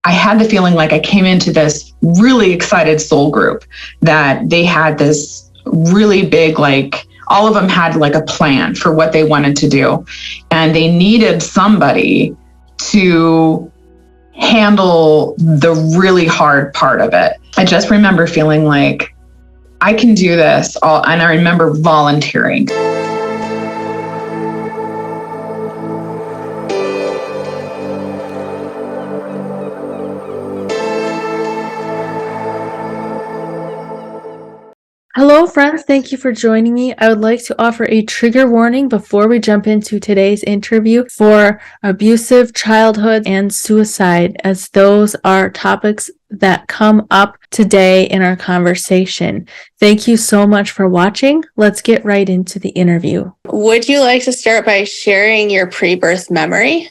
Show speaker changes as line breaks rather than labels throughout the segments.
I had the feeling like I came into this really excited soul group, that they had this really big, like, all of them had like a plan for what they wanted to do. And they needed somebody to handle the really hard part of it. I just remember feeling like I can do this all, and I remember volunteering.
Hello, friends. Thank you for joining me. I would like to offer a trigger warning before we jump into today's interview for abusive childhood and suicide, as those are topics that come up today in our conversation. Thank you so much for watching. Let's get right into the interview.
Would you like to start by sharing your pre-birth memory?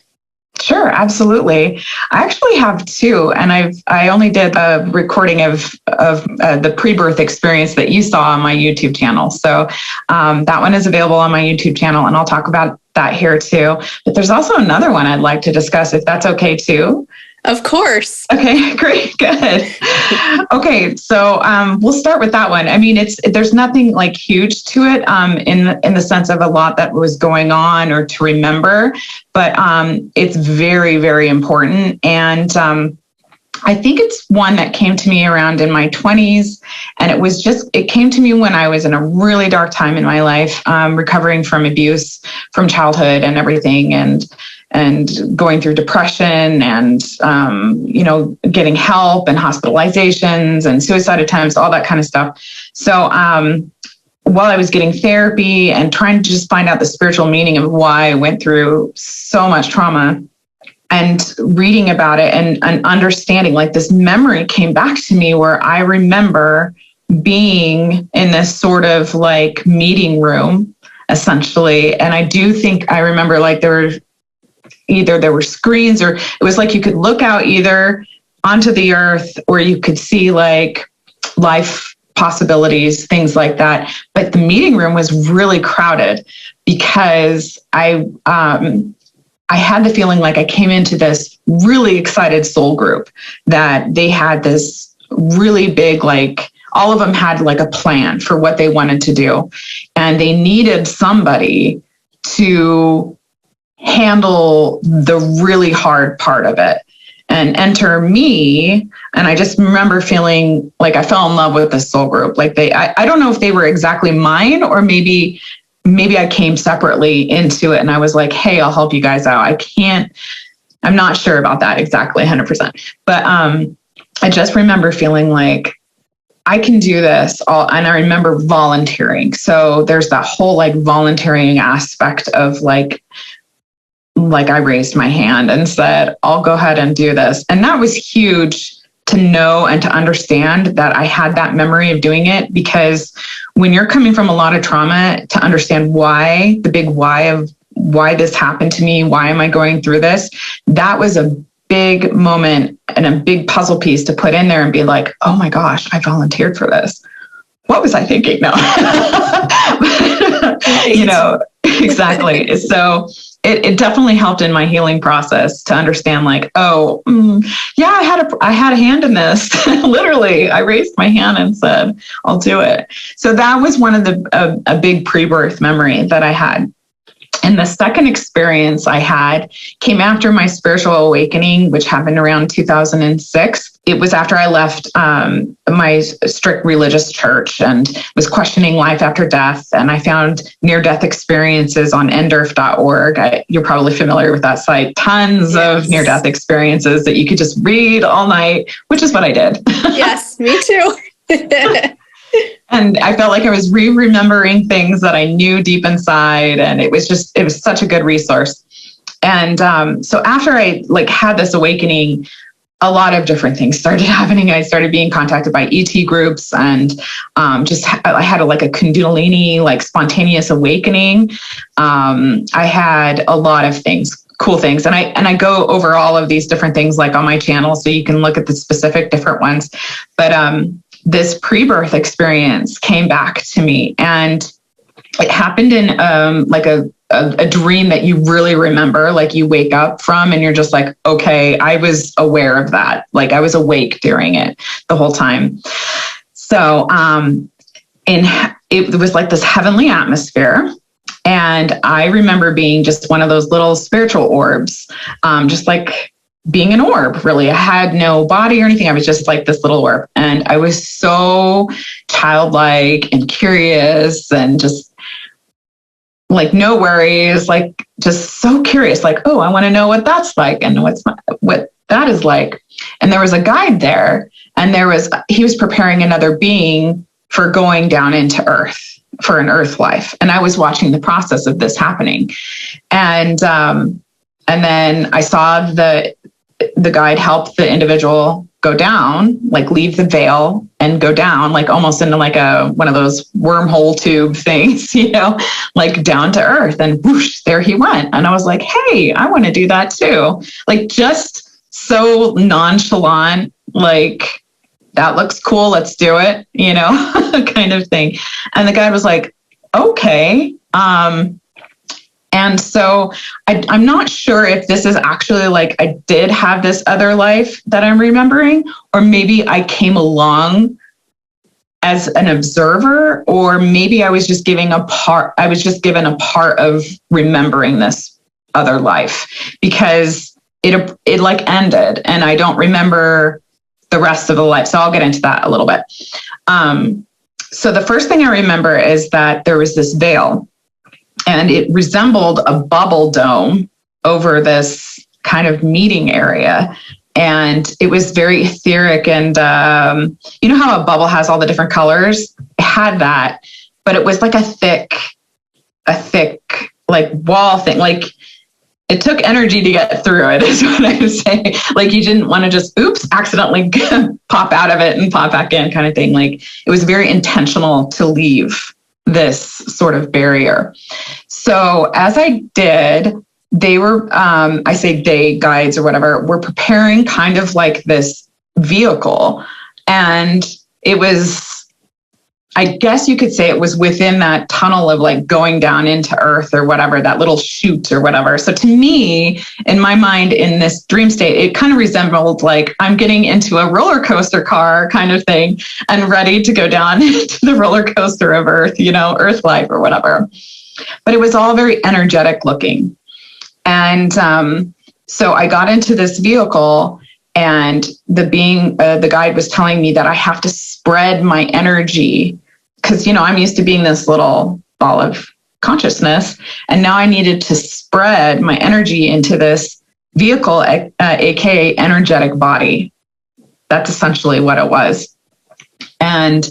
Sure, absolutely. I actually have two, and I only did a recording of the pre-birth experience that you saw on my YouTube channel. So that one is available on my YouTube channel, and I'll talk about that here too. But there's also another one I'd like to discuss, if that's okay too.
Of course.
Okay, great, good. Okay, so we'll start with that one. I mean, there's nothing like huge to it in the sense of a lot that was going on or to remember, but it's very, very important. And I think it's one that came to me around in my 20s, and it came to me when I was in a really dark time in my life, recovering from abuse from childhood and everything, and going through depression and, getting help and hospitalizations and suicide attempts, all that kind of stuff. So while I was getting therapy and trying to just find out the spiritual meaning of why I went through so much trauma, and reading about it and understanding, like, this memory came back to me where I remember being in this sort of like meeting room, essentially. And I do think I remember, like, there were screens, or it was like you could look out either onto the earth or you could see like life possibilities, things like that. But the meeting room was really crowded because I had the feeling like I came into this really excited soul group, that they had this really big, like, all of them had like a plan for what they wanted to do. And they needed somebody to handle the really hard part of it, and enter me. And I just remember feeling like I fell in love with this soul group. Like I don't know if they were exactly mine, or maybe I came separately into it and I was like, hey, I'll help you guys out. I'm not sure about that exactly 100%, but I just remember feeling like I can do this all. And I remember volunteering. So there's that whole like volunteering aspect of like I raised my hand and said, I'll go ahead and do this. And that was huge to know and to understand that I had that memory of doing it, because when you're coming from a lot of trauma, to understand why, the big why of why this happened to me, why am I going through this? That was a big moment and a big puzzle piece to put in there and be like, oh my gosh, I volunteered for this. What was I thinking? No, exactly. So it definitely helped in my healing process to understand, like, yeah, I had a hand in this. Literally, I raised my hand and said, I'll do it. So that was one of a big pre-birth memory that I had. And the second experience I had came after my spiritual awakening, which happened around 2006. It was after I left my strict religious church and was questioning life after death. And I found near-death experiences on nderf.org. You're probably familiar with that site. Tons of near-death experiences that you could just read all night, which is what I did.
Yes, me too.
And I felt like I was remembering things that I knew deep inside. And it was such a good resource. And so after I had this awakening, a lot of different things started happening. I started being contacted by ET groups, and I had a Kundalini, spontaneous awakening. I had a lot of things, cool things. And I go over all of these different things on my channel, so you can look at the specific different ones. But this pre-birth experience came back to me, and it happened in a a dream that you really remember, like you wake up from and you're just like, okay, I was aware of that. Like I was awake during it the whole time. So, it was like this heavenly atmosphere. And I remember being just one of those little spiritual orbs, just like being an orb, really. I had no body or anything. I was just like this little orb. And I was so childlike and curious and just like no worries, like just so curious, like, oh, I want to know what that's like and what that is like. And there was a guide there, and he was preparing another being for going down into earth for an earth life. And I was watching the process of this happening. And then I saw the guide help the individual go down, like leave the veil and go down, like almost into like one of those wormhole tube things, like down to earth, and whoosh, there he went. And I was like, hey, I want to do that too. Like just so nonchalant, like that looks cool, let's do it, kind of thing. And the guy was like, okay. And so I'm not sure if this is actually like I did have this other life that I'm remembering, or maybe I came along as an observer, or maybe I was just given a part of remembering this other life, because it like ended and I don't remember the rest of the life. So I'll get into that a little bit. So the first thing I remember is that there was this veil, and it resembled a bubble dome over this kind of meeting area. And it was very etheric. And you know how a bubble has all the different colors? It had that, but it was like a thick like wall thing. Like it took energy to get through it, is what I would say. Like you didn't want to just, accidentally pop out of it and pop back in kind of thing. Like it was very intentional to leave this sort of barrier. So as I did, they were, I say they, guides or whatever, were preparing kind of like this vehicle. And it was, I guess you could say it was within that tunnel of like going down into earth or whatever, that little chute or whatever. So to me, in my mind, in this dream state, it kind of resembled like I'm getting into a roller coaster car kind of thing and ready to go down into the roller coaster of earth, earth life or whatever. But it was all very energetic looking. And so I got into this vehicle, and the guide was telling me that I have to spread my energy, because, I'm used to being this little ball of consciousness. And now I needed to spread my energy into this vehicle, aka energetic body. That's essentially what it was. And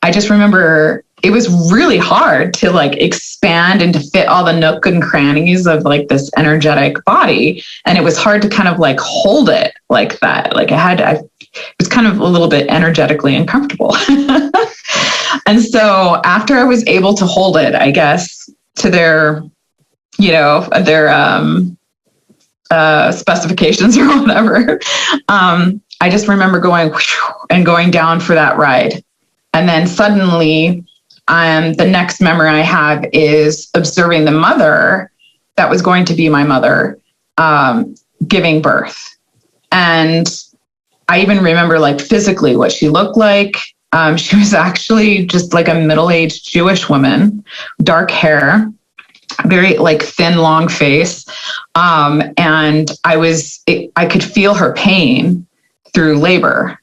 I just remember it was really hard to like expand and to fit all the nook and crannies of like this energetic body. And it was hard to kind of like hold it like that. Like it was kind of a little bit energetically uncomfortable. And so after I was able to hold it, I guess, to their specifications or whatever, I just remember going down for that ride. And then suddenly, the next memory I have is observing the mother that was going to be my mother, giving birth. And I even remember like physically what she looked like. She was actually just like a middle-aged Jewish woman, dark hair, very like thin, long face. And I could feel her pain through labor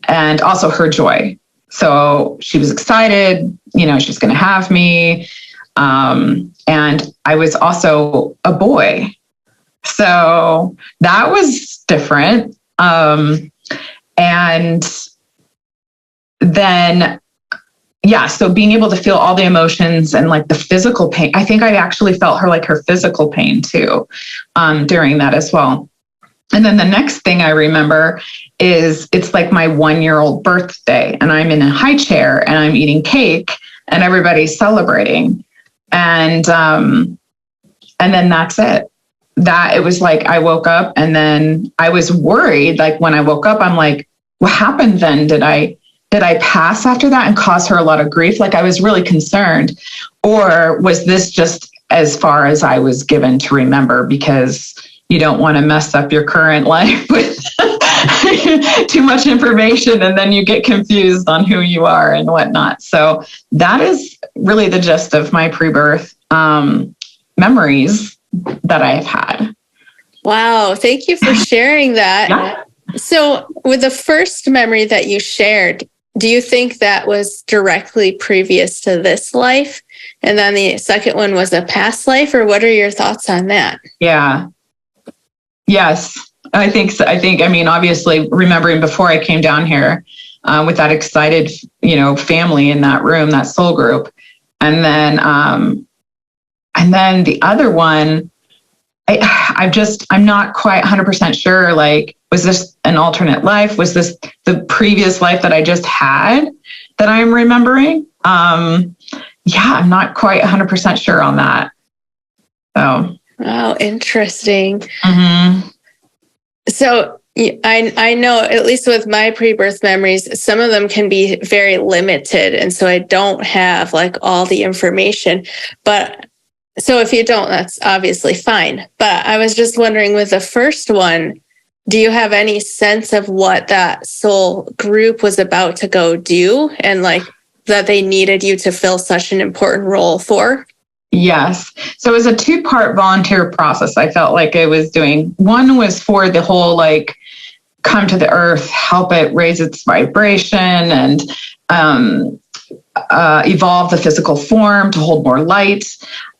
and also her joy. So she was excited, she's going to have me. And I was also a boy. So that was different. And then, so being able to feel all the emotions and like the physical pain, I think I actually felt her physical pain too, during that as well. And then the next thing I remember is it's like my 1-year-old birthday, and I'm in a high chair and I'm eating cake and everybody's celebrating. And then that's it. That it was like, I woke up and then I was worried. Like when I woke up, I'm like, what happened then? Did I pass after that and cause her a lot of grief? Like I was really concerned, or was this just as far as I was given to remember, because you don't want to mess up your current life with too much information, and then you get confused on who you are and whatnot. So that is really the gist of my pre-birth memories that I've had.
Wow. Thank you for sharing that.
Yeah.
So with the first memory that you shared, do you think that was directly previous to this life? And then the second one was a past life, or what are your thoughts on that?
Yeah. Yes, I think so. I mean, obviously remembering before I came down here with that excited, family in that room, that soul group. And then the other one, I'm not quite 100% sure. Like, was this an alternate life? Was this the previous life that I just had that I'm remembering? I'm not quite 100% sure on that. So.
Wow, interesting.
Mm-hmm.
So I know, at least with my pre-birth memories, some of them can be very limited. And so I don't have like all the information. But so if you don't, that's obviously fine. But I was just wondering, with the first one, do you have any sense of what that soul group was about to go do, and like that they needed you to fill such an important role for?
Yes. So it was a 2-part volunteer process I felt like I was doing. One was for the whole, like, come to the earth, help it raise its vibration, and evolve the physical form to hold more light,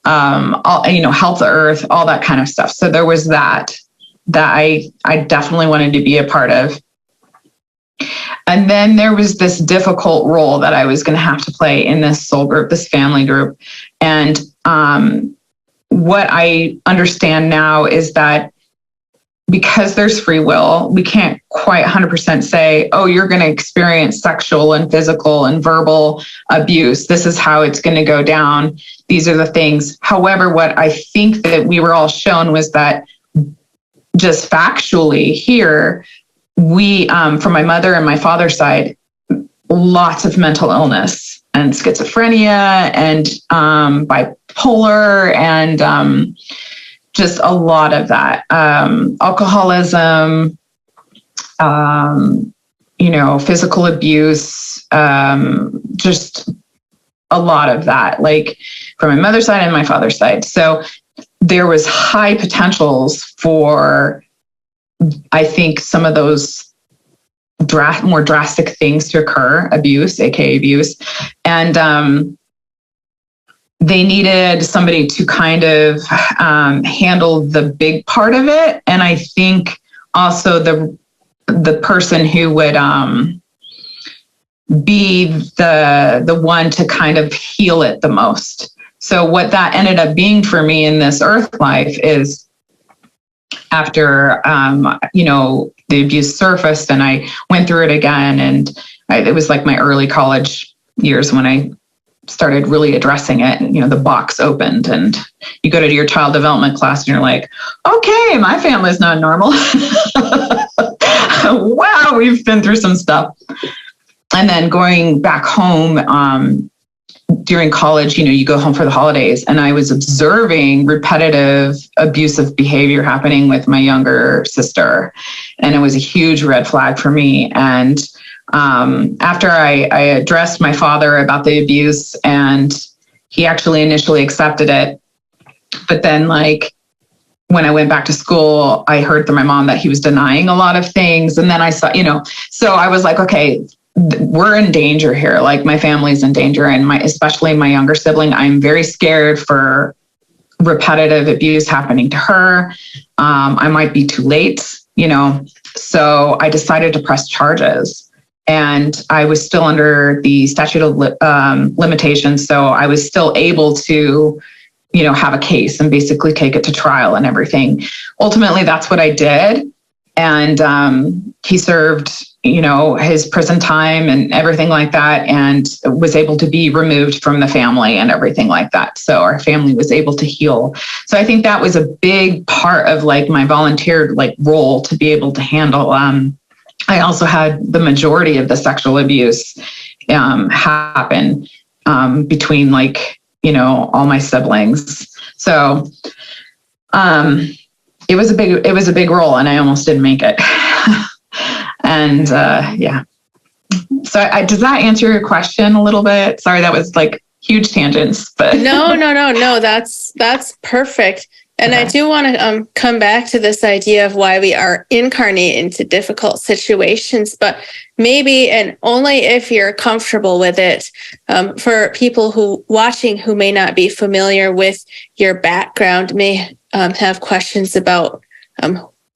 help the earth, all that kind of stuff. So there was that I definitely wanted to be a part of. And then there was this difficult role that I was going to have to play in this soul group, this family group. And what I understand now is that because there's free will, we can't quite 100% say, oh, you're going to experience sexual and physical and verbal abuse. This is how it's going to go down. These are the things. However, what I think that we were all shown was that just factually here, we, from my mother and my father's side, lots of mental illness and schizophrenia and bipolar and just a lot of that. Alcoholism, physical abuse, just a lot of that, like from my mother's side and my father's side. So there was high potentials for, I think, some of those more drastic things to occur, abuse, aka abuse. And they needed somebody to kind of handle the big part of it. And I think also the person who would be the one to kind of heal it the most. So what that ended up being for me in this earth life is, after, the abuse surfaced and I went through it again. And it was like my early college years when I started really addressing it. And, the box opened and you go to your child development class and you're like, okay, my family's not normal. Wow, we've been through some stuff. And then going back home, during college, you go home for the holidays, and I was observing repetitive abusive behavior happening with my younger sister. And it was a huge red flag for me. And after I addressed my father about the abuse, and he actually initially accepted it. But then, like, when I went back to school, I heard from my mom that he was denying a lot of things. And then I saw, so I was like, okay, we're in danger here. Like, my family's in danger, and especially my younger sibling, I'm very scared for repetitive abuse happening to her. I might be too late, so I decided to press charges, and I was still under the statute of limitations. So I was still able to, have a case and basically take it to trial and everything. Ultimately, that's what I did. And he served, his prison time and everything like that, and was able to be removed from the family and everything like that. So our family was able to heal. So I think that was a big part of, like, my volunteer, like, role to be able to handle. I also had the majority of the sexual abuse happen between, like, all my siblings. So it was a big role, and I almost didn't make it. And yeah. So does that answer your question a little bit? Sorry, that was like huge tangents, but
no. That's perfect. And I do want to come back to this idea of why we are incarnate into difficult situations, but maybe, and only if you're comfortable with it, for people who may not be familiar with your background, may have questions about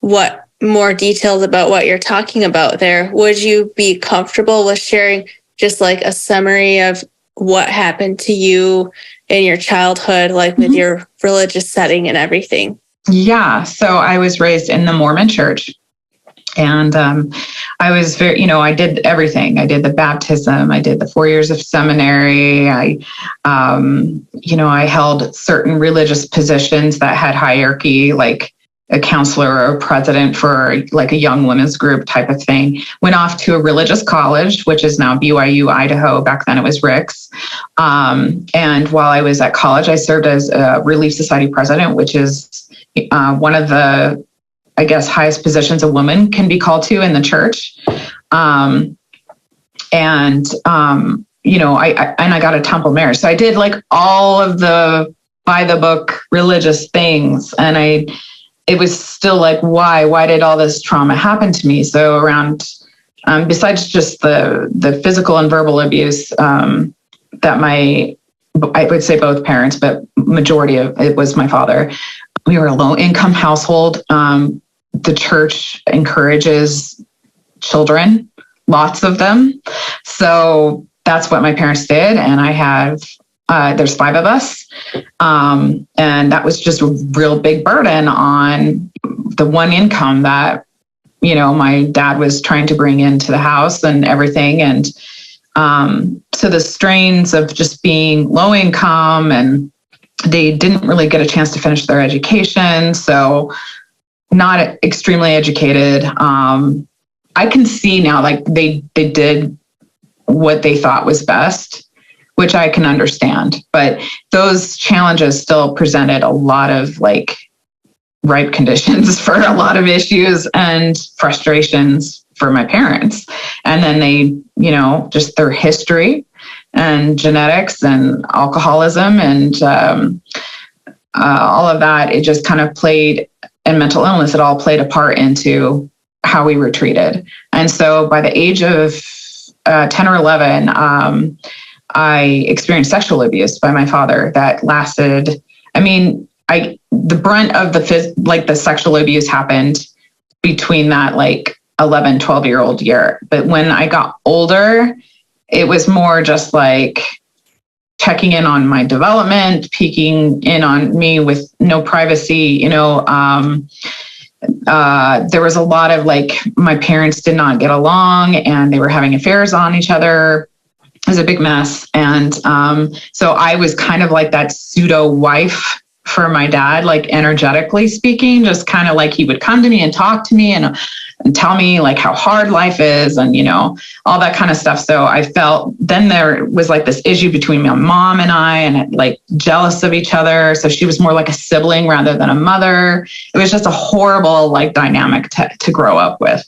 what more details about what you're talking about there. Would you be comfortable with sharing just like a summary of what happened to you in your childhood, like with your religious setting and everything?
Yeah. So I was raised in the Mormon church, and I was very, I did everything. I did the baptism. I did the 4 years of seminary. I held certain religious positions that had hierarchy, like a counselor or a president for like a young women's group type of thing. Went off to a religious college, which is now BYU, Idaho. Back then it was Rick's. And while I was at college, I served as a Relief Society president, which is one of the, I guess, highest positions a woman can be called to in the church. I got a temple marriage. So I did like all of the by the book religious things. And it was still like, why did all this trauma happen to me? So around, besides just the physical and verbal abuse, that I would say both parents, but majority of it was my father. We were a low income household. The church encourages children, lots of them. So that's what my parents did. And I have, there's 5 of us. And that was just a real big burden on the one income that, my dad was trying to bring into the house and everything. And so the strains of just being low income, and they didn't really get a chance to finish their education. So not extremely educated. I can see now, like they did what they thought was best, which I can understand, but those challenges still presented a lot of like ripe conditions for a lot of issues and frustrations for my parents. And then they, just their history and genetics and alcoholism and all of that, it just kind of played, and mental illness, it all played a part into how we were treated. And so by the age of 10 or 11, I experienced sexual abuse by my father that lasted, the brunt of the sexual abuse happened between that like 11, 12-year-old year. But when I got older, it was more just like checking in on my development, peeking in on me with no privacy, there was a lot of like, my parents did not get along and they were having affairs on each other. It was a big mess. And so I was kind of like that pseudo wife for my dad, like energetically speaking, just kind of like he would come to me and talk to me and tell me like how hard life is and, all that kind of stuff. So I felt then there was like this issue between my mom and I, and like jealous of each other. So she was more like a sibling rather than a mother. It was just a horrible like dynamic to grow up with.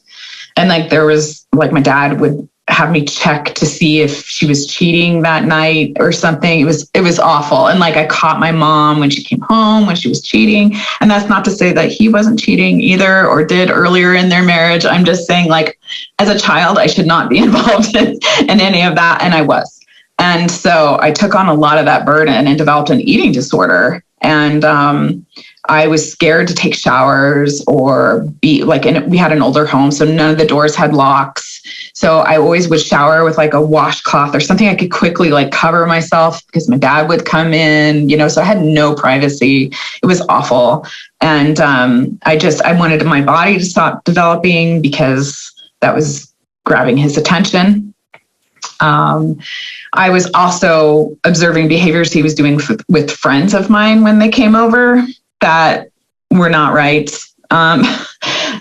And like there was like my dad would have me check to see if she was cheating that night or something. It was awful. And like I caught my mom when she came home when she was cheating. And that's not to say that he wasn't cheating either or did earlier in their marriage. I'm just saying like as a child, I should not be involved in any of that. And I was. And so I took on a lot of that burden and developed an eating disorder. And I was scared to take showers or be like, we had an older home, so none of the doors had locks. So I always would shower with like a washcloth or something I could quickly like cover myself because my dad would come in, so I had no privacy. It was awful. And I wanted my body to stop developing because that was grabbing his attention. I was also observing behaviors he was doing with friends of mine when they came over that were not right.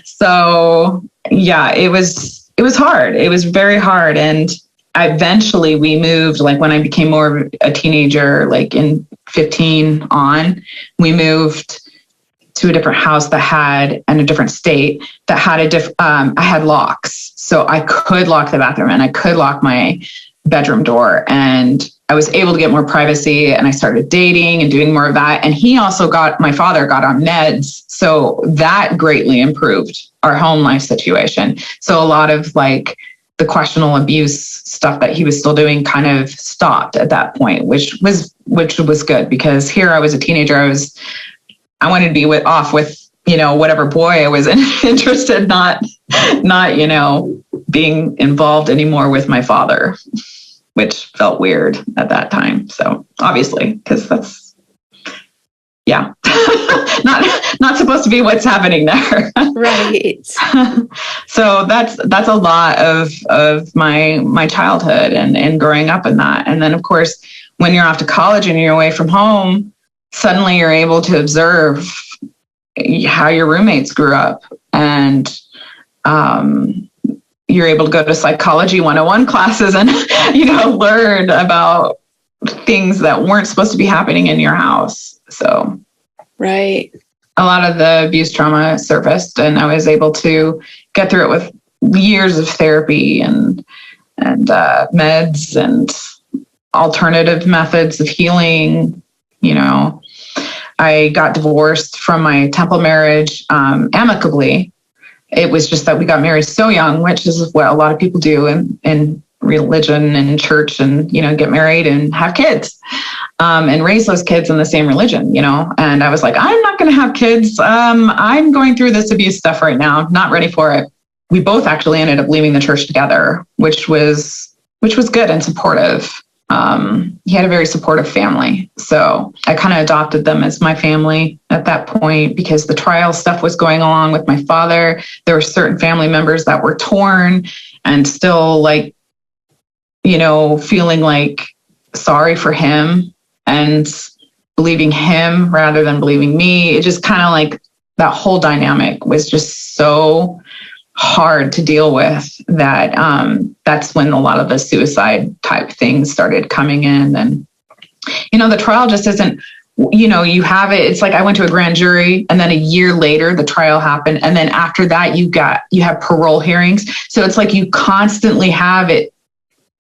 So yeah, it was hard. It was very hard. And eventually we moved, like when I became more of a teenager, like in 15 on, we moved to a different house that had, in a different state that had I had locks. So I could lock the bathroom and I could lock my bedroom door, and I was able to get more privacy, and I started dating and doing more of that. And my father got on meds. So that greatly improved our home life situation. So a lot of like the questionable abuse stuff that he was still doing kind of stopped at that point, which was good, because here I was a teenager. I wanted to be off with, whatever boy I was interested, not, being involved anymore with my father, which felt weird at that time. So obviously, because that's, not supposed to be what's happening there.
Right.
So that's a lot of my childhood and growing up in that. And then of course, when you're off to college and you're away from home, suddenly you're able to observe how your roommates grew up, and you're able to go to psychology 101 classes and, learn about things that weren't supposed to be happening in your house. So,
right.
A lot of the abuse trauma surfaced, and I was able to get through it with years of therapy and meds and alternative methods of healing. I got divorced from my temple marriage amicably. It was just that we got married so young, which is what a lot of people do in religion and church, and, get married and have kids and raise those kids in the same religion, and I was like, I'm not going to have kids. I'm going through this abuse stuff right now. Not ready for it. We both actually ended up leaving the church together, which was good and supportive. He had a very supportive family. So I kind of adopted them as my family at that point, because the trial stuff was going along with my father. There were certain family members that were torn and still like, feeling like sorry for him and believing him rather than believing me. It just kind of like that whole dynamic was just so hard to deal with that. That's when a lot of the suicide type things started coming in. And, the trial just isn't, you have it. It's like I went to a grand jury, and then a year later the trial happened. And then after that, you have parole hearings. So it's like you constantly have it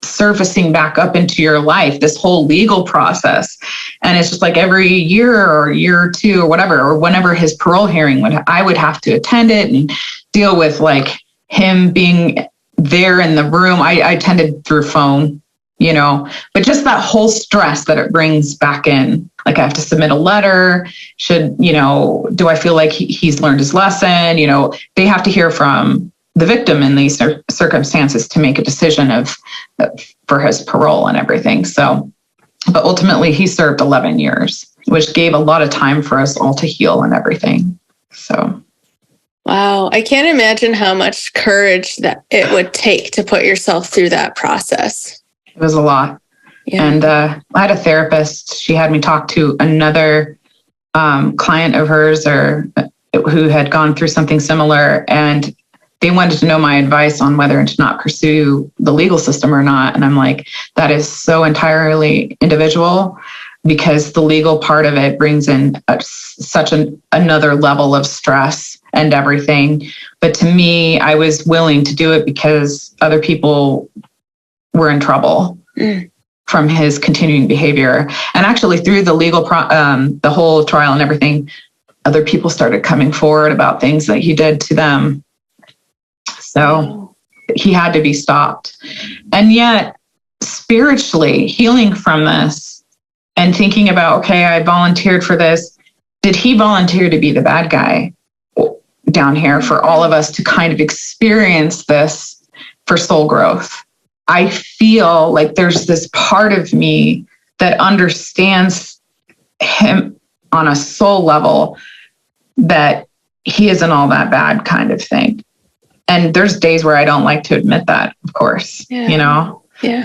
surfacing back up into your life, this whole legal process. And it's just like every year or year or two or whatever, or whenever his parole hearing I would have to attend it and deal with like him being there in the room. I attended through phone, but just that whole stress that it brings back in. Like I have to submit a letter. Do I feel like he's learned his lesson? They have to hear from the victim in these circumstances to make a decision for his parole and everything. So, but ultimately he served 11 years, which gave a lot of time for us all to heal and everything. So.
Wow. I can't imagine how much courage that it would take to put yourself through that process. It
was a lot. Yeah. And I had a therapist. She had me talk to another client of hers who had gone through something similar, and they wanted to know my advice on whether to not pursue the legal system or not. And I'm like, that is so entirely individual, because the legal part of it brings in another level of stress and everything. But to me, I was willing to do it because other people were in trouble from his continuing behavior. And actually through the legal, the whole trial and everything, other people started coming forward about things that he did to them. So he had to be stopped. And yet spiritually healing from this and thinking about, okay, I volunteered for this. Did he volunteer to be the bad guy down here for all of us to kind of experience this for soul growth? I feel like there's this part of me that understands him on a soul level, that he isn't all that bad kind of thing. And there's days where I don't like to admit that, of course,
Yeah.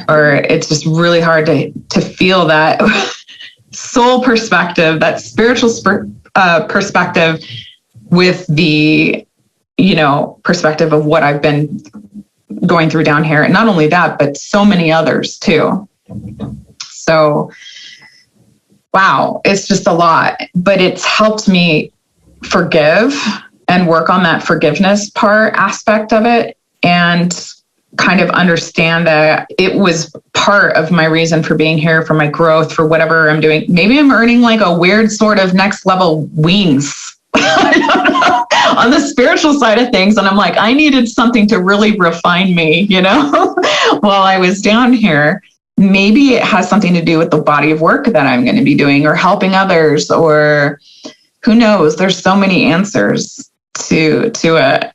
or it's just really hard to feel that soul perspective, that spiritual perspective with the, perspective of what I've been going through down here. And not only that, but so many others too. So, wow, it's just a lot, but it's helped me forgive and work on that forgiveness aspect of it, and kind of understand that it was part of my reason for being here, for my growth, for whatever I'm doing. Maybe I'm earning like a weird sort of next level wings on the spiritual side of things. And I'm like, I needed something to really refine me, while I was down here. Maybe it has something to do with the body of work that I'm going to be doing, or helping others, or who knows? There's so many answers to it,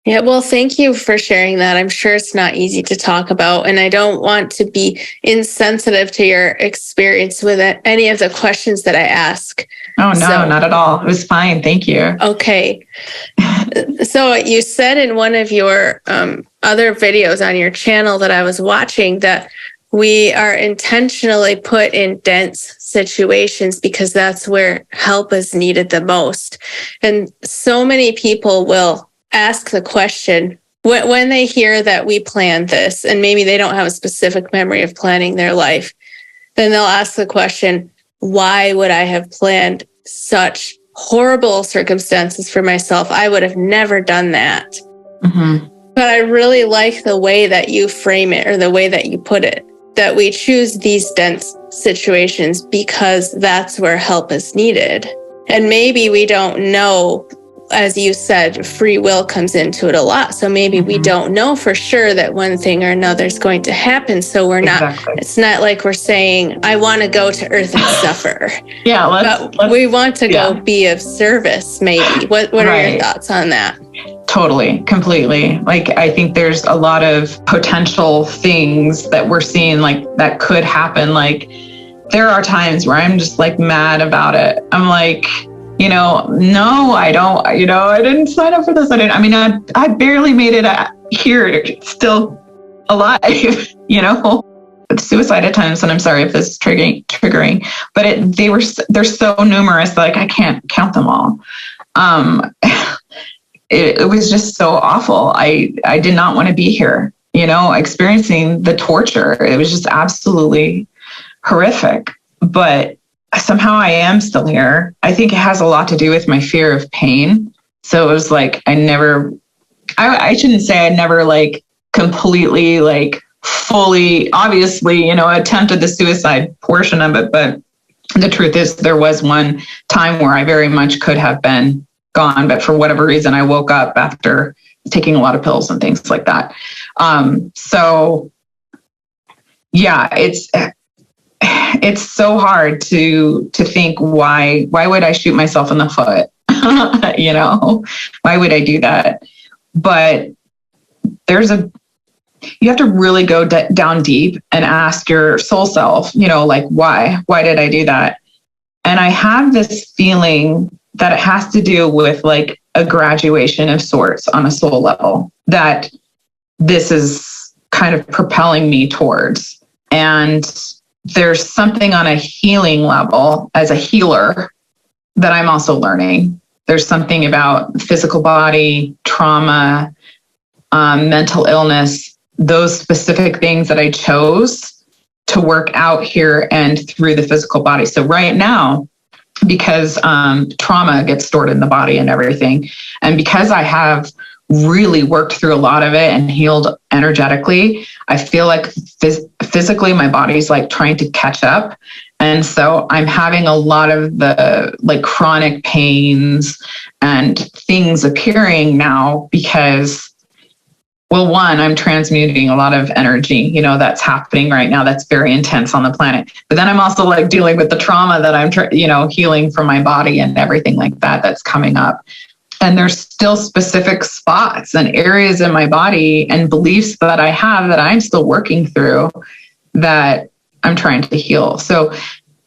Yeah, well, thank you for sharing that. I'm sure it's not easy to talk about, and I don't want to be insensitive to your experience with any of the questions that I ask.
Oh, no, not at all. It was fine. Thank you.
Okay. So you said in one of your other videos on your channel that I was watching that we are intentionally put in dense situations because that's where help is needed the most. And so many people will ask the question when they hear that we planned this, and maybe they don't have a specific memory of planning their life, then they'll ask the question, why would I have planned such horrible circumstances for myself? I would have never done that.
Mm-hmm.
But I really like the way that you frame it, or the way that you put it, that we choose these dense situations because that's where help is needed. And maybe we don't know, as you said, free will comes into it a lot. So maybe we don't know for sure that one thing or another is going to happen. So we're not, it's not like we're saying, I want to go to earth and suffer.
Yeah.
But we want to go be of service, maybe. What are your thoughts on that?
Totally, completely. Like, I think there's a lot of potential things that we're seeing, like, that could happen. Like, there are times where I'm just like mad about it. I'm like, no, I don't, I didn't sign up for this. I barely made it here, still alive, Suicide attempts, and I'm sorry if this is triggering, but they're so numerous, like I can't count them all. It was just so awful. I did not want to be here, experiencing the torture. It was just absolutely horrific, but somehow I am still here. I think it has a lot to do with my fear of pain. So it was like, I shouldn't say I never like completely, like fully, obviously, attempted the suicide portion of it. But the truth is there was one time where I very much could have been gone, but for whatever reason, I woke up after taking a lot of pills and things like that. So yeah, it's so hard to think why would I shoot myself in the foot? Why would I do that? But you have to really go down deep and ask your soul self, like, why did I do that? And I have this feeling that it has to do with like a graduation of sorts on a soul level that this is kind of propelling me towards. And there's something on a healing level as a healer that I'm also learning. There's something about physical body, trauma, mental illness, those specific things that I chose to work out here and through the physical body. So right now, because trauma gets stored in the body and everything, and because I have really worked through a lot of it and healed energetically, I feel like physically my body's like trying to catch up. And so I'm having a lot of the like chronic pains and things appearing now because, well, one, I'm transmuting a lot of energy, that's happening right now. That's very intense on the planet. But then I'm also like dealing with the trauma that I'm, healing from my body and everything like that that's coming up. And there's still specific spots and areas in my body and beliefs that I have that I'm still working through that I'm trying to heal. So,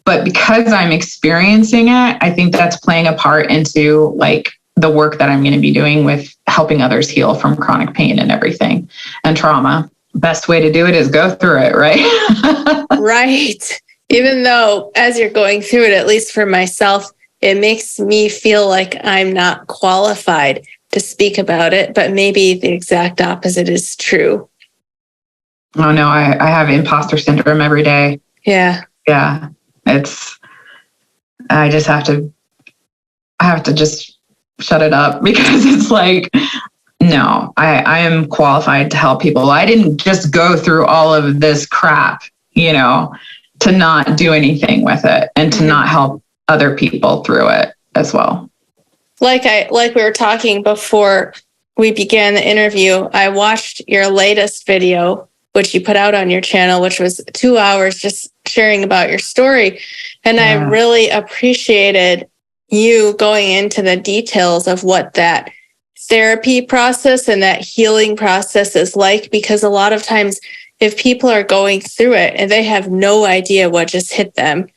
but because I'm experiencing it, I think that's playing a part into like the work that I'm going to be doing with helping others heal from chronic pain and everything and trauma. Best way to do it is go through it, right?
Right. Even though as you're going through it, at least for myself, it makes me feel like I'm not qualified. to speak about it, but maybe the exact opposite is true.
Oh no, I have imposter syndrome every day.
Yeah.
Yeah. I have to just shut it up, because it's like, no, I am qualified to help people. I didn't just go through all of this crap, to not do anything with it and to not help other people through it as well.
Like we were talking before we began the interview, I watched your latest video, which you put out on your channel, which was 2 hours just sharing about your story. And I really appreciated you going into the details of what that therapy process and that healing process is like, because a lot of times if people are going through it and they have no idea what just hit them,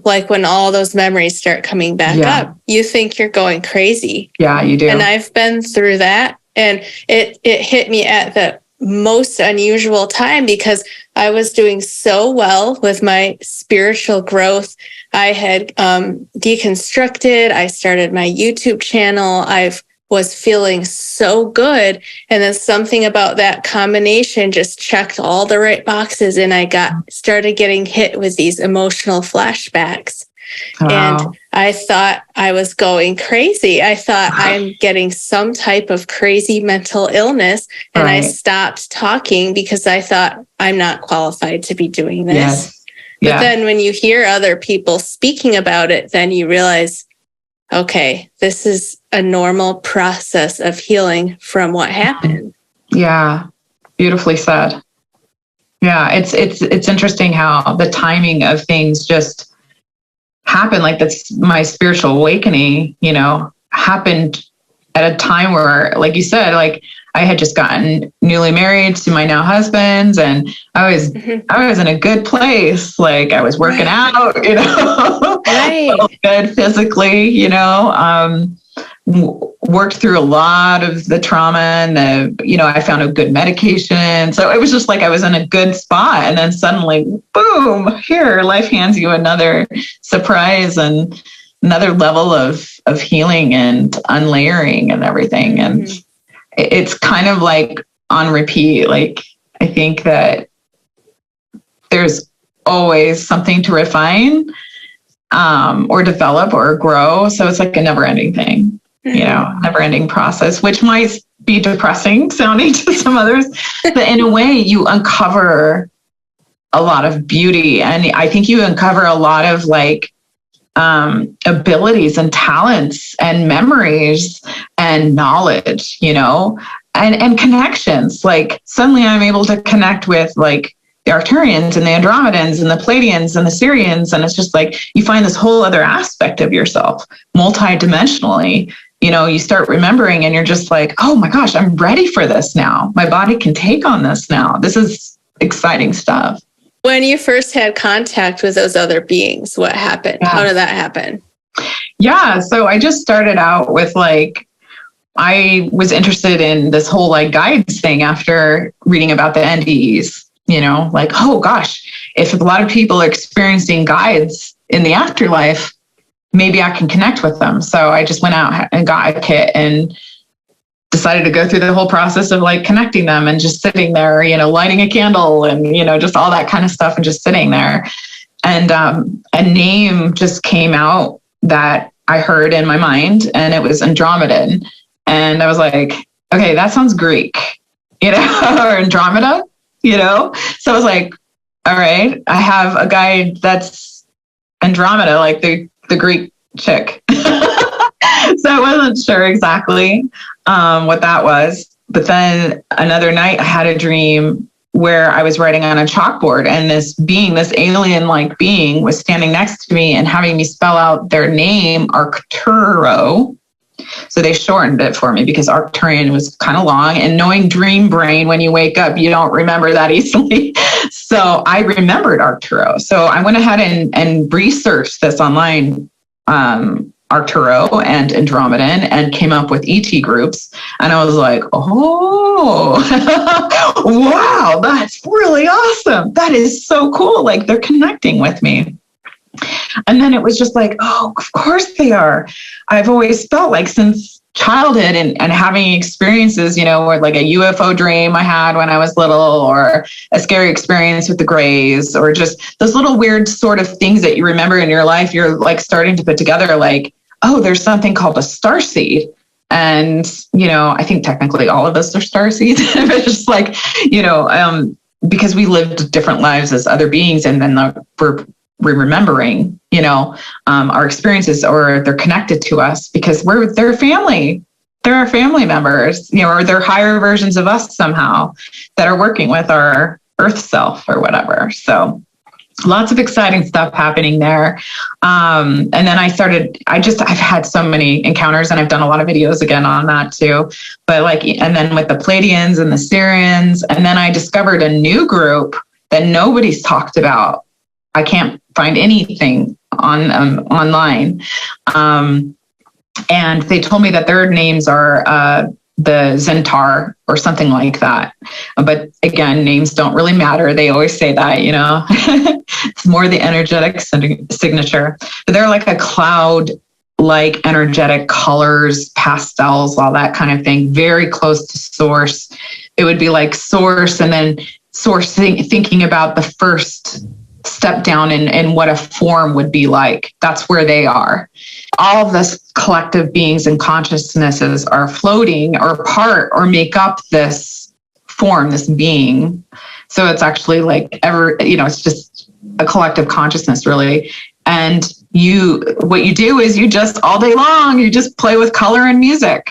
like when all those memories start coming back up, you think you're going crazy.
Yeah, you do.
And I've been through that, and it hit me at the most unusual time, because I was doing so well with my spiritual growth. I had deconstructed. I started my YouTube channel. Was feeling so good. And then something about that combination just checked all the right boxes. And I started getting hit with these emotional flashbacks. Wow. And I thought I was going crazy. I thought I'm getting some type of crazy mental illness. And I stopped talking because I thought I'm not qualified to be doing this.
Yes.
But then when you hear other people speaking about it, then you realize, okay, this is a normal process of healing from what happened.
Yeah, beautifully said. Yeah, it's interesting how the timing of things just happen. Like, that's my spiritual awakening, happened at a time where, like you said, like I had just gotten newly married to my now husband, and I was in a good place. Like, I was working out, felt good physically, worked through a lot of the trauma, and I found a good medication. So it was just like I was in a good spot, and then suddenly, boom, here, life hands you another surprise and another level of healing and unlayering and everything. And it's kind of like on repeat. Like, I think that there's always something to refine, or develop or grow. So it's like a never ending thing, never ending process, which might be depressing sounding to some others, but in a way you uncover a lot of beauty. And I think you uncover a lot of like, abilities and talents and memories and knowledge, and connections. Like, suddenly I'm able to connect with like the Arcturians and the Andromedans and the Pleiadians and the Sirians. And it's just like, you find this whole other aspect of yourself multidimensionally. You start remembering, and you're just like, oh my gosh, I'm ready for this now. My body can take on this now. This is exciting stuff.
When you first had contact with those other beings, what happened? Yeah. How did that happen?
Yeah. So I just started out with I was interested in this whole guides thing after reading about the NDEs, like, oh gosh, if a lot of people are experiencing guides in the afterlife, maybe I can connect with them. So I just went out and got a kit and decided to go through the whole process of connecting them and just sitting there, lighting a candle and, just all that kind of stuff and just sitting there. And a name just came out that I heard in my mind, and it was Andromedan. And I was like, okay, that sounds Greek, or Andromeda, So I was like, all right, I have a guide that's Andromeda, like the Greek chick. So I wasn't sure exactly what that was. But then another night I had a dream where I was writing on a chalkboard, and this alien-like being was standing next to me and having me spell out their name, Arcturo. So they shortened it for me because Arcturian was kind of long, and knowing dream brain, when you wake up, you don't remember that easily. So I remembered Arcturo. So I went ahead and researched this online, Arcturo and Andromedan, and came up with ET groups. And I was like, oh, wow, that's really awesome. That is so cool. Like, they're connecting with me. And then it was just like, oh, of course they are. I've always felt like since childhood and having experiences, or like a UFO dream I had when I was little, or a scary experience with the Greys, or just those little weird sort of things that you remember in your life, you're like starting to put together like, oh, there's something called a starseed. And, I think technically all of us are starseeds, but just like, because we lived different lives as other beings, and then we're remembering, our experiences, or they're connected to us because they're family. They're our family members, or they're higher versions of us somehow that are working with our earth self or whatever. So lots of exciting stuff happening there. And then I've had so many encounters, and I've done a lot of videos again on that too. But and then with the Pleiadians and the Syrians, and then I discovered a new group that nobody's talked about. I can't find anything online. And they told me that their names are the Zentaur or something like that. But again, names don't really matter. They always say that, it's more the energetic signature. But they're like a cloud-like energetic colors, pastels, all that kind of thing, very close to source. It would be like source, and then source thinking about the first step down in what a form would be like. That's where they are. All of this collective beings and consciousnesses are floating or part or make up this form, this being. So it's actually like it's just a collective consciousness, really. And what you do is you just all day long, you just play with color and music,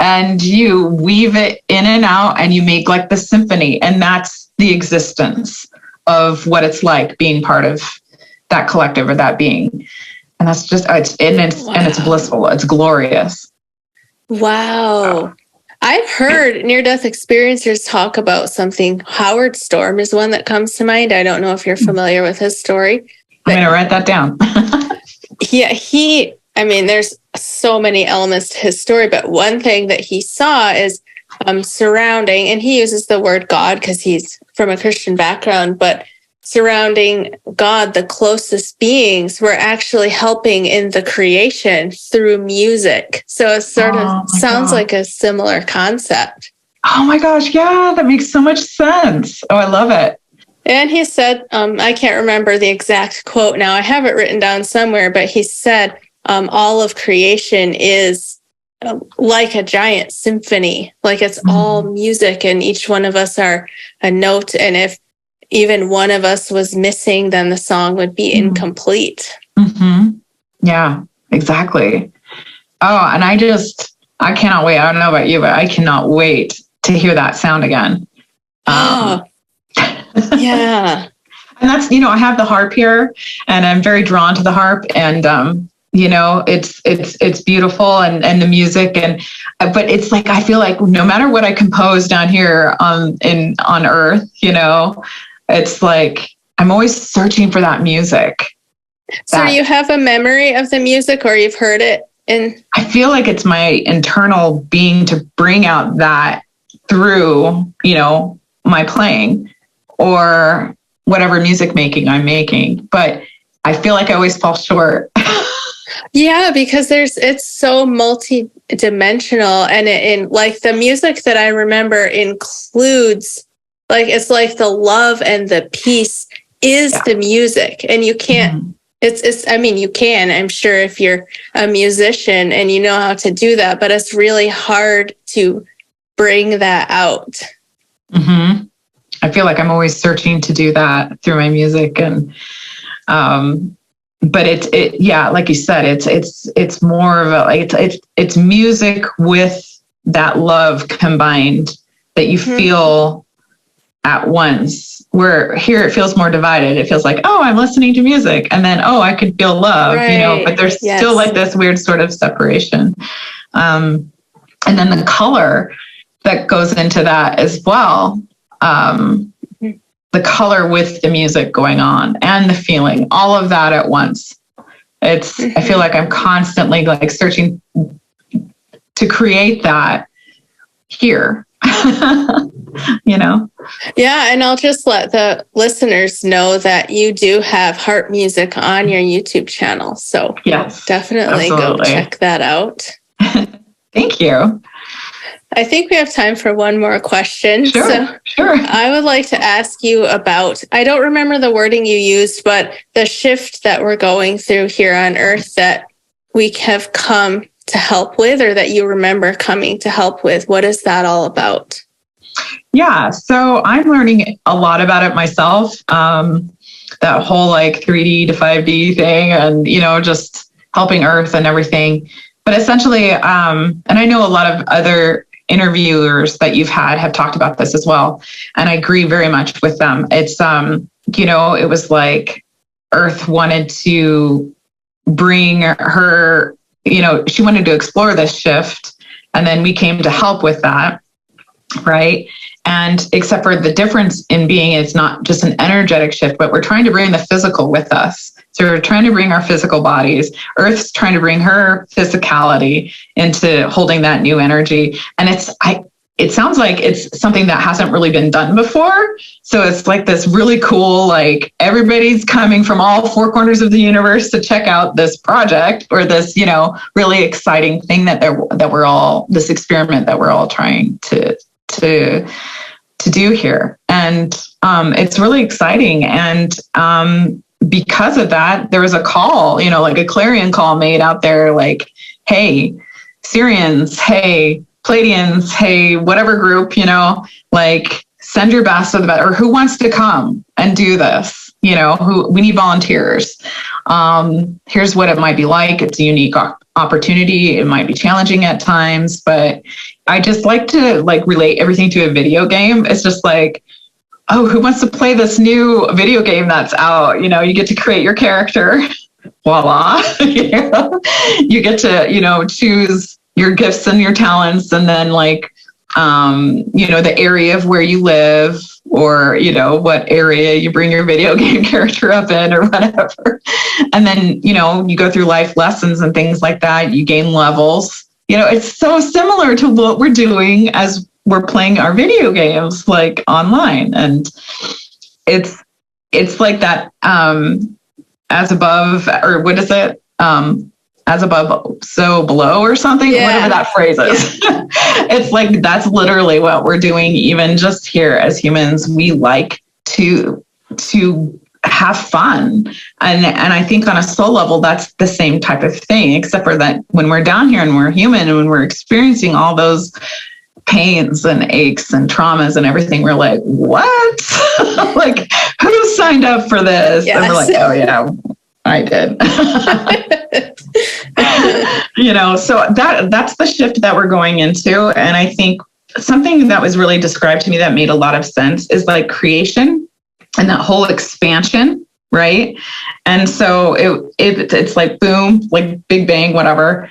and you weave it in and out, and you make like the symphony. And that's the existence of what it's like being part of that collective or that being. And that's just, it's blissful. It's glorious.
Wow. I've heard near-death experiencers talk about something. Howard Storm is one that comes to mind. I don't know if you're familiar with his story.
I'm going to write that down.
Yeah, there's so many elements to his story, but one thing that he saw is surrounding, and he uses the word God because he's from a Christian background, but surrounding God, the closest beings were actually helping in the creation through music. So it sort of sounds like a similar concept.
Oh my gosh, yeah, that makes so much sense. Oh, I love it.
And he said, I can't remember the exact quote now. I have it written down somewhere, but he said, all of creation is like a giant symphony, like it's all music, and each one of us are a note. And if even one of us was missing, then the song would be incomplete. Mm-hmm.
Yeah, exactly. Oh, and I cannot wait. I don't know about you, but I cannot wait to hear that sound again.
Yeah.
And that's, I have the harp here, and I'm very drawn to the harp, and, it's beautiful, and the music, but it's like, I feel like no matter what I compose down here on earth, it's like, I'm always searching for that music.
So do you have a memory of the music, or you've heard it?
I feel like it's my internal being to bring out that through, my playing or whatever music making I'm making. But I feel like I always fall short.
Yeah, because it's so multi-dimensional, and in like the music that I remember includes, like, it's like the love and the peace is the music, and you can't, you can, I'm sure, if you're a musician and you know how to do that, but it's really hard to bring that out.
Mm-hmm. I feel like I'm always searching to do that through my music, and, but like you said, it's more of it's music with that love combined that you feel at once. Where here it feels more divided. It feels like, oh, I'm listening to music, and then, oh, I could feel love, but there's still like this weird sort of separation. And then the color that goes into that as well. The color with the music going on and the feeling, all of that at once. I feel like I'm constantly like searching to create that here, Yeah.
And I'll just let the listeners know that you do have harp music on your YouTube channel. So
yes,
definitely go check that out.
Thank you.
I think we have time for one more question.
Sure.
I would like to ask you about, I don't remember the wording you used, but the shift that we're going through here on Earth that we have come to help with, or that you remember coming to help with. What is that all about?
Yeah, so I'm learning a lot about it myself. That whole like 3D to 5D thing, and just helping Earth and everything. But essentially, and I know a lot of other interviewers that you've had have talked about this as well, and I agree very much with them. It's it was like Earth wanted to bring her, she wanted to explore this shift, and then we came to help with that, right? And except for the difference in being, it's not just an energetic shift, but we're trying to bring the physical with us. So we're trying to bring our physical bodies. Earth's trying to bring her physicality into holding that new energy. And it sounds like it's something that hasn't really been done before. So it's like this really cool, like everybody's coming from all four corners of the universe to check out this project, or this, really exciting thing this experiment that we're all trying to do here. And it's really exciting. And because of that, there was a call, like a clarion call made out there, like, hey, Syrians, hey, Pleiadians, hey, whatever group, like send your best to the best, or who wants to come and do this? We need volunteers. Here's what it might be like. It's a unique opportunity. It might be challenging at times, but I just like to relate everything to a video game. It's just like, oh, who wants to play this new video game that's out? You get to create your character. Voila. You get to, choose your gifts and your talents, and then the area of where you live, or, what area you bring your video game character up in, or whatever. And then, you go through life lessons and things like that. You gain levels. It's so similar to what we're doing as we're playing our video games, like online. And it's like that, as above, or what is it? As above, so below, or something, whatever that phrase is. Yeah. It's like, that's literally what we're doing. Even just here as humans, we like to have fun. And I think on a soul level, that's the same type of thing, except for that when we're down here and we're human and when we're experiencing all those pains and aches and traumas and everything, we're like, what? Like, who signed up for this? Yes. And we're like, oh yeah, I did. So that's the shift that we're going into. And I think something that was really described to me that made a lot of sense is like creation and that whole expansion, right? And so it's like boom, like Big Bang, whatever.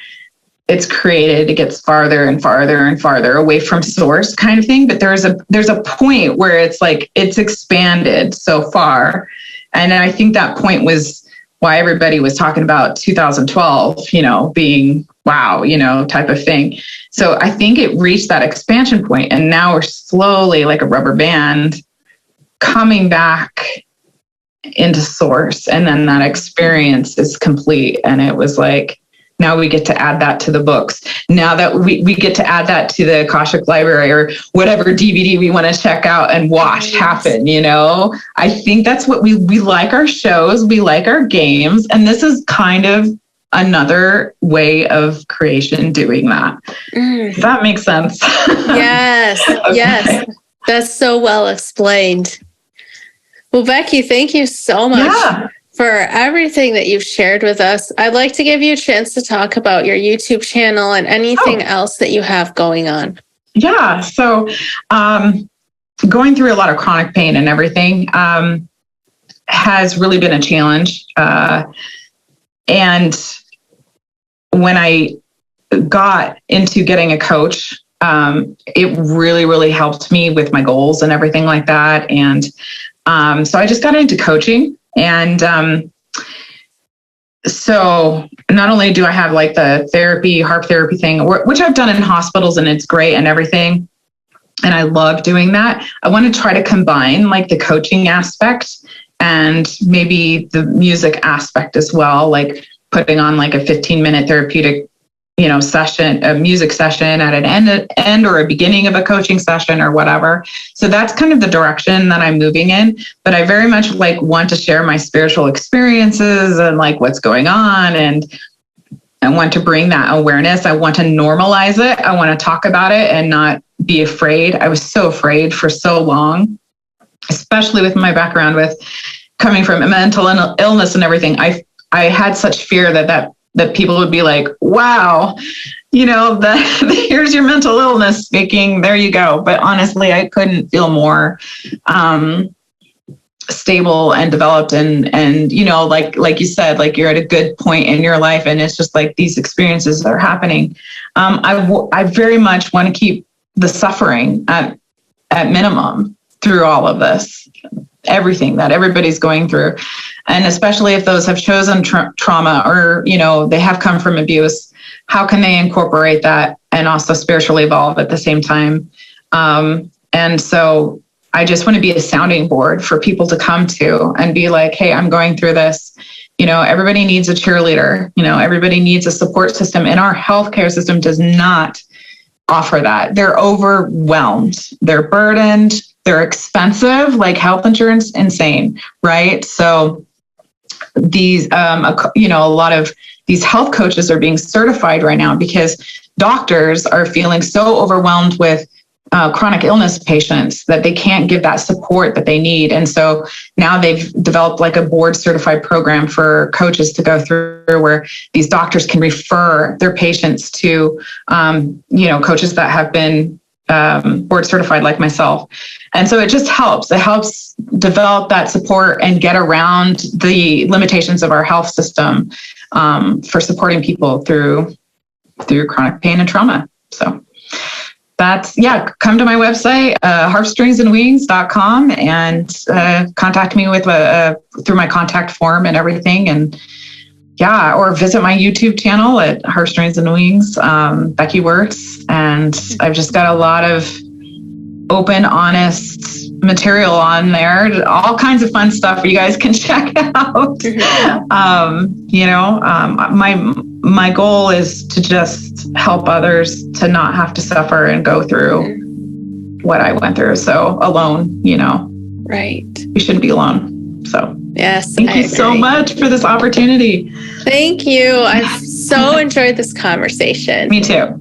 It's created, it gets farther and farther and farther away from source, kind of thing. But there's a point where it's like it's expanded so far. And I think that point was why everybody was talking about 2012, being wow, type of thing. So I think it reached that expansion point, and now we're slowly, like a rubber band, coming back into source. And then that experience is complete. And it was like, now we get to add that to the books. Now that we get to add that to the Akashic Library, or whatever DVD we want to check out and watch happen, I think that's what we like our shows, we like our games. And this is kind of another way of creation doing that. Does that make sense?
Yes. Okay. Yes. That's so well explained. Well, Becky, thank you so much for everything that you've shared with us. I'd like to give you a chance to talk about your YouTube channel and anything else that you have going on.
Yeah. So going through a lot of chronic pain and everything has really been a challenge. And when I got into getting a coach, it really, really helped me with my goals and everything like that. And so I just got into coaching. And so not only do I have like the therapy, harp therapy thing, which I've done in hospitals and it's great and everything, and I love doing that, I want to try to combine like the coaching aspect and maybe the music aspect as well, like putting on like a 15-minute therapeutic session, a music session at an end or a beginning of a coaching session or whatever. So that's kind of the direction that I'm moving in. But I very much want to share my spiritual experiences and what's going on. And I want to bring that awareness. I want to normalize it. I want to talk about it and not be afraid. I was so afraid for so long, especially with my background with coming from mental illness and everything. I had such fear that people would be like, wow, here's your mental illness speaking, there you go. But honestly, I couldn't feel more stable and developed and like you said, you're at a good point in your life and it's just these experiences are happening. I very much want to keep the suffering at minimum through all of this, everything that everybody's going through. And especially if those have chosen trauma or, they have come from abuse, how can they incorporate that and also spiritually evolve at the same time? And so I just want to be a sounding board for people to come to and be like, hey, I'm going through this. Everybody needs a cheerleader. Everybody needs a support system. And our healthcare system does not offer that. They're overwhelmed. They're burdened. They're expensive, health insurance, insane, right? So these, a lot of these health coaches are being certified right now because doctors are feeling so overwhelmed with chronic illness patients that they can't give that support that they need. And so now they've developed a board certified program for coaches to go through where these doctors can refer their patients to, coaches that have been board certified like myself. And so it just helps. It helps develop that support and get around the limitations of our health system for supporting people through chronic pain and trauma. So that's, come to my website, harpstringsandwings.com and contact me with through my contact form and everything. And or visit my YouTube channel at Harp Strings and Wings, BECKY Wertz. And I've just got a lot of open, honest material on there, all kinds of fun stuff you guys can check out. My goal is to just help others to not have to suffer and go through what I went through. So alone,
Right.
We shouldn't be alone. So
yes,
thank you so much for this opportunity.
Thank you. I've so enjoyed this conversation.
Me too.